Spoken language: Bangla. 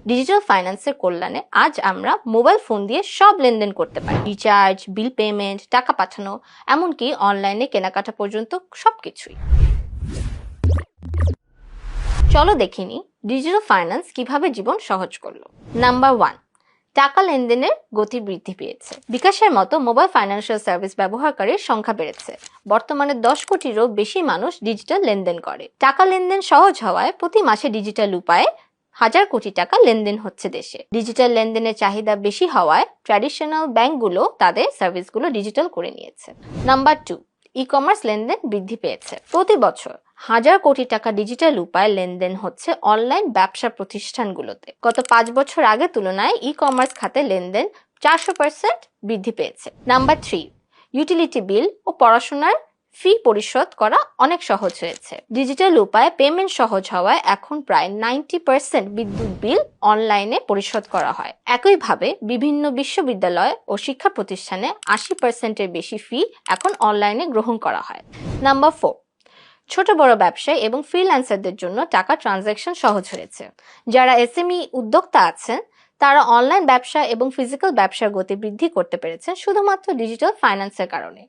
ডিজিটাল ফাইন্যান্সের কল্যাণে আজ আমরা মোবাইল ফোন দিয়ে সব লেনদেন করতে পারি। রিচার্জ, বিল পেমেন্ট, টাকা পাঠানো, এমনকি অনলাইনে কেনাকাটা পর্যন্ত সবকিছুই। চলো দেখিনি ডিজিটাল ফাইন্যান্স কিভাবে জীবন সহজ করলো। নাম্বার 1, টাকা লেনদেনের গতি বৃদ্ধি পেয়েছে। বিকাশের মতো মোবাইল ফাইন্যান্সিয়াল সার্ভিস ব্যবহারকারীর সংখ্যা বেড়েছে। বর্তমানে 10 কোটিরও বেশি মানুষ ডিজিটাল লেনদেন করে। টাকা লেনদেন সহজ হওয়ায় প্রতি মাসে ডিজিটাল উপায়ে 1000 কোটি টাকা লেনদেন হচ্ছে দেশে। ডিজিটাল লেনদেনের চাহিদা বেশি হওয়ায় ট্র্যাডিশনাল ব্যাংকগুলো তাদের সার্ভিসগুলো ডিজিটাল করে নিয়েছে। নাম্বার 2, ই-কমার্স লেনদেন বৃদ্ধি পেয়েছে। প্রতি বছর 1000 কোটি টাকা ডিজিটাল উপায়ে লেনদেন হচ্ছে অনলাইন ব্যবসা প্রতিষ্ঠানগুলোতে। গত 5 বছর আগে তুলনায় ই-কমার্স খাতে লেনদেন 400% বৃদ্ধি পেয়েছে। নাম্বার 3, ইউটিলিটি বিল ও পড়াশোনার ফি পরিশোধ করা অনেক সহজ হয়েছে। ডিজিটাল উপায়ে পেমেন্ট সহজ হওয়ায় এখন প্রায় 90% বিদ্যুৎ বিল অনলাইনে পরিশোধ করা হয়। একইভাবে বিভিন্ন বিশ্ববিদ্যালয় ও শিক্ষা প্রতিষ্ঠানে 80%-এর বেশি ফি এখন অনলাইনে গ্রহণ করা হয়। নাম্বার 4, ছোট বড় ব্যবসায়ী এবং ফ্রিল্যান্সারদের জন্য টাকা ট্রানজ্যাকশন সহজ হয়েছে। যারা এসএমই উদ্যোক্তা আছেন তারা অনলাইন ব্যবসা এবং ফিজিক্যাল ব্যবসার গতি বৃদ্ধি করতে পেরেছেন শুধুমাত্র ডিজিটাল ফাইন্যান্সের কারণে।